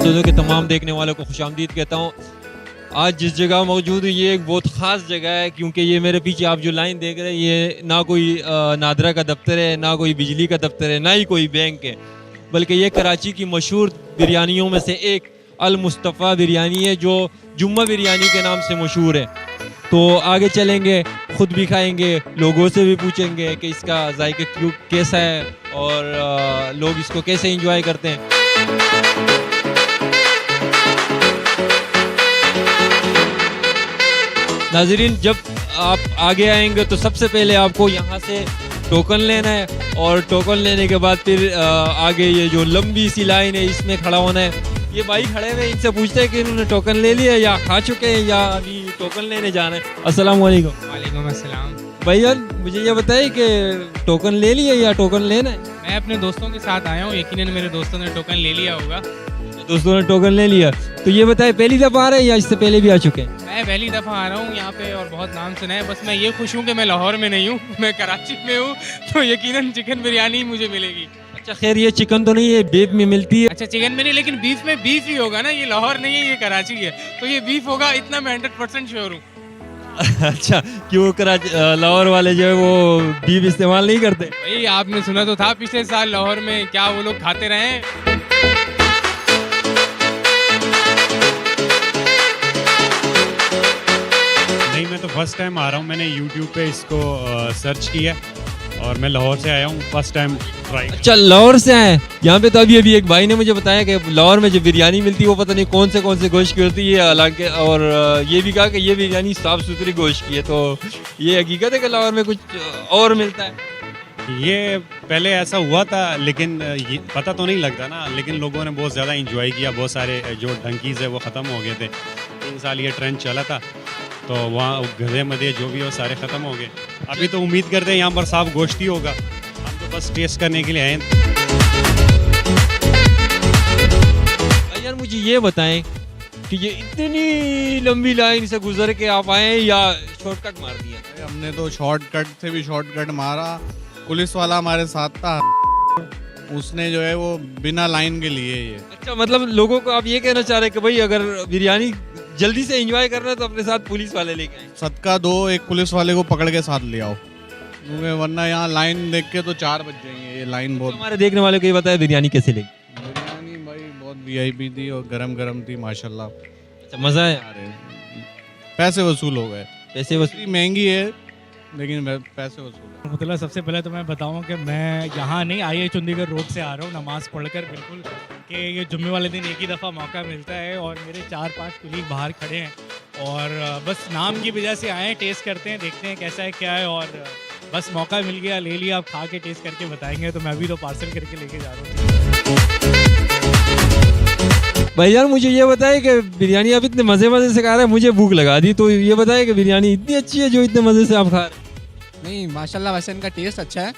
दोस्तों के तमाम देखने वालों को खुशामदीद कहता हूँ। आज जिस जगह मौजूद हूँ ये एक बहुत ख़ास जगह है, क्योंकि ये मेरे पीछे आप जो लाइन देख रहे हैं ये ना कोई नादरा का दफ्तर है, ना कोई बिजली का दफ्तर है, ना ही कोई बैंक है, बल्कि ये कराची की मशहूर बिरयानियों में से एक अल मुस्तफ़ा बिरयानी है, जो जुम्मा बिरयानी के नाम से मशहूर है। तो आगे चलेंगे, ख़ुद भी खाएंगे, लोगों से भी पूछेंगे कि इसका जायका क्यों कैसा है और लोग इसको कैसे इंजॉय करते हैं। नाज़रीन, जब आप आगे आएंगे तो सबसे पहले आपको यहाँ से टोकन लेना है और टोकन लेने के बाद फिर आगे ये जो लंबी सी लाइन है इसमें खड़ा होना है। ये भाई खड़े हुए, इनसे पूछते हैं कि इन्होंने टोकन ले लिया या खा चुके हैं या अभी टोकन लेने जाना है। अस्सलाम वालेकुम। वालेकुम अस्सलाम। भैया मुझे ये बताइए कि टोकन ले लिया या टोकन लेना है? मैं अपने दोस्तों के साथ आया हूँ, यकीनन मेरे दोस्तों ने टोकन ले लिया होगा। दोस्तों ने टोकन ले लिया, तो ये बताए पहली दफ़ा आ रहे हैं या इससे पहले भी आ चुके हैं? मैं पहली दफ़ा आ रहा हूँ यहाँ पे और बहुत नाम सुना है। बस मैं ये खुश हूँ कि मैं लाहौर में नहीं हूँ, मैं कराची में हूँ, तो यकीनन चिकन बिरयानी मुझे मिलेगी। अच्छा खैर, ये चिकन तो नहीं है, बीफ में मिलती है। अच्छा चिकन में नहीं, लेकिन बीफ में बीफ ही होगा ना, ये लाहौर नहीं है, ये कराची है, तो ये बीफ होगा, इतना मैं 100% श्योर हूँ। अच्छा, क्यों कराची लाहौर वाले जो है वो बीफ इस्तेमाल नहीं करते? भाई आपने सुना तो था पिछले साल लाहौर में क्या वो लोग खाते रहे। नहीं, मैं तो फर्स्ट टाइम आ रहा हूँ। मैंने यूट्यूब पे इसको सर्च किया और मैं लाहौर से आया हूँ, फर्स्ट टाइम ट्राई। अच्छा, लाहौर से आए यहाँ पे? तो अभी एक भाई ने मुझे बताया कि लाहौर में जो बिरयानी मिलती है वो पता नहीं कौन से गोश्त की होती है, हालांकि और ये भी कहा कि ये बिरयानी साफ़ सुथरी गोश्त की है। तो ये हकीकत है कि लाहौर में कुछ और मिलता है? ये पहले ऐसा हुआ था, लेकिन ये पता तो नहीं लगता ना, लेकिन लोगों ने बहुत ज़्यादा इंजॉय किया। बहुत सारे जो डंकीज़ है वो ख़त्म हो गए थे। 3 साल ये ट्रेंड चला था, तो वहाँ गधे मधे जो भी हो सारे ख़त्म हो गए। अभी तो उम्मीद करते हैं यहाँ पर साफ गोश्त ही होगा। हम तो बस टेस्ट करने के लिए आए। यार मुझे ये बताएं कि ये इतनी लंबी लाइन से गुजर के आप आए या शॉर्टकट मार दिया? हमने तो शॉर्टकट से भी शॉर्टकट मारा। पुलिस वाला हमारे साथ था, उसने जो है वो बिना लाइन के लिए ये। अच्छा, मतलब लोगों को आप ये कहना चाह रहे हैं कि भाई अगर बिरयानी जल्दी से एंजॉय करना है तो अपने साथ पुलिस वाले लेके आए? सदका दो, एक पुलिस वाले को पकड़ के साथ ले आओ, क्योंकि वरना यहाँ लाइन देख के तो 4 बज जाएंगे। ये लाइन बहुत। हमारे देखने वाले को ये बताया बिरयानी कैसे लगी? बिरयानी भाई बहुत VIP थी और गरम गरम थी माशाल्लाह। अच्छा, मज़ा आया? अरे पैसे वसूल हो गए। पैसे वसूल महंगी है लेकिन पैसे वसूल है। मतलब सबसे पहले तो मैं बताऊं कि मैं यहाँ नहीं, आई चंडीगढ़ रोड से आ रहा हूँ नमाज़ पढ़कर, बिल्कुल कि ये जुम्मे वाले दिन एक ही दफ़ा मौका मिलता है और मेरे 4-5 कुलीग बाहर खड़े हैं और बस नाम की वजह से आए हैं, टेस्ट करते हैं, देखते हैं कैसा है क्या है, और बस मौका मिल गया, ले लिया। आप खा के टेस्ट करके बताएंगे। तो मैं अभी तो पार्सल करके लेके जा रहा हूँ। भाई यार मुझे ये बताए कि बिरयानी आप इतने मज़े से खा रहे हैं, मुझे भूख लगा दी। तो ये बताए कि बिरयानी इतनी अच्छी है जो इतने मज़े से आप खा रहे हैं? नहीं माशाल्लाह, वैसे इनका टेस्ट अच्छा है,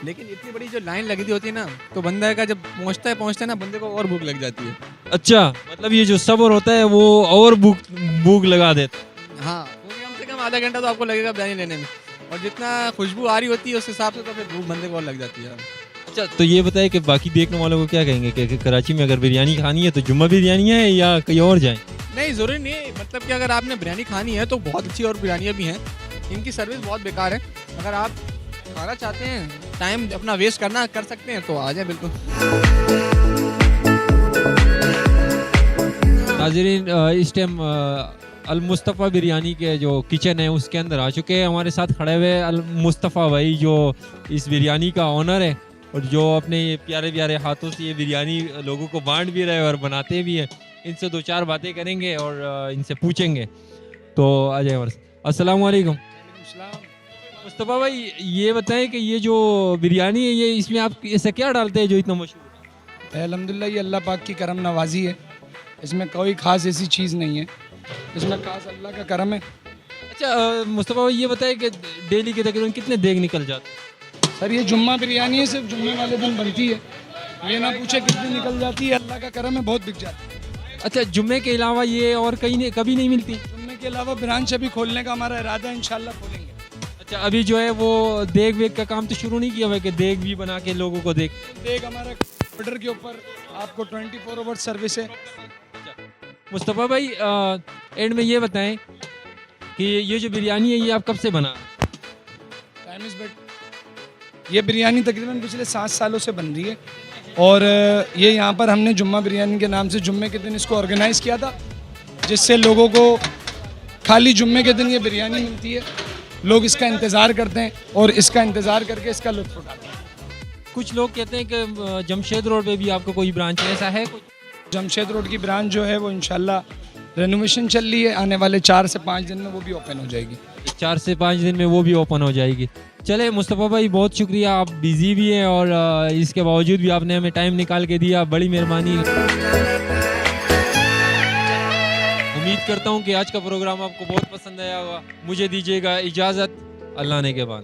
लेकिन इतनी बड़ी जो लाइन लगी थी होती है ना, तो बंदा का जब पहुंचता है ना, बंदे को और भूख लग जाती है। अच्छा, मतलब ये जो सब्र होता है वो और भूख लगा देता है। हाँ, क्योंकि कम से कम आधा घंटा तो आपको लगेगा बिरयानी लेने में, और जितना खुशबू आ रही होती है उस हिसाब से तो फिर भूख बंदे को और लग जाती है। अच्छा, तो ये बताए कि बाकी देखने वालों को क्या कहेंगे कि कराची में अगर बिरयानी खानी है तो जुम्मा बिरयानी है या कहीं और जाएं? नहीं, ज़रूरी नहीं है, मतलब कि अगर आपने बिरयानी खानी है तो बहुत अच्छी और बिरयानियाँ भी हैं। इनकी सर्विस बहुत बेकार है। अगर आप खाना चाहते हैं, टाइम अपना वेस्ट करना कर सकते हैं, तो आ जाए बिल्कुल। नाज़रीन, इस टाइम अल मुस्तफ़ा बिरयानी के जो किचन है उसके अंदर आ चुके हैं। हमारे साथ खड़े हुए अल मुस्तफ़ा भाई जो इस बिरयानी का ओनर है और जो अपने ये प्यारे प्यारे हाथों से ये बिरयानी लोगों को बांट भी रहे हैं और बनाते भी हैं। इनसे 2-4 बातें करेंगे और इनसे पूछेंगे। तो आ जाए हमारे साथ। अस्सलाम वालेकुम। मुस्तफ़ा भाई ये बताएं कि ये जो बिरयानी है ये इसमें आप ऐसा क्या डालते हैं जो इतना मशहूर है? अल्हम्दुलिल्लाह ये अल्लाह पाक की करम नवाजी है, इसमें कोई ख़ास ऐसी चीज़ नहीं है, इसमें खास अल्लाह का करम है। अच्छा मुस्तफ़ा भाई ये बताएं कि डेली के तकरीबन कितने देग निकल जाते हैं? सर ये जुम्मा बिरयानी है, सिर्फ जुम्मे वाले दिन बनती है, ये ना पूछे कितनी निकल जाती है, अल्लाह का करम है, बहुत बिक जाती है। अच्छा, जुम्मे के अलावा ये और कहीं नहीं, कभी नहीं मिलती? जुम्मे के अलावा ब्रांच अभी खोलने का हमारा इरादा है, इंशाल्लाह खोलेंगे। अच्छा, अभी जो है वो देग वेग का काम तो शुरू नहीं किया हुआ है कि देग भी बना के लोगों को देग हमारा ऑर्डर के ऊपर आपको 24 आवर सर्विस है, मुस्तफ़ा भाई एंड में ये बताएं कि ये जो बिरयानी है ये आप कब से बना? टाइम इज़ बट ये बिरयानी तकरीबन पिछले 7 सालों से बन रही है और ये यहाँ पर हमने जुम्मा बिरयानी के नाम से जुम्मे के दिन इसको ऑर्गेनाइज़ किया था, जिससे लोगों को खाली जुम्मे के दिन ये बिरयानी मिलती है। लोग इसका इंतज़ार करते हैं और इसका इंतज़ार करके इसका लुत्फ़ उठाते हैं। कुछ लोग कहते हैं कि जमशेद रोड पे भी आपका कोई ब्रांच है, ऐसा है कुछ? जमशेद रोड की ब्रांच जो है वो इंशाल्लाह रेनोवेशन चल रही है, आने वाले 4 से 5 दिन में वो भी ओपन हो जाएगी। 4 से 5 दिन में वो भी ओपन हो जाएगी। चले मुस्तफ़ा भाई बहुत शुक्रिया, आप बिज़ी भी हैं और इसके बावजूद भी आपने हमें टाइम निकाल के दिया, बड़ी मेहरबानी। उम्मीद करता हूँ कि आज का प्रोग्राम आपको बहुत पसंद आया होगा। मुझे दीजिएगा इजाज़त, अल्लाह ने के बाद।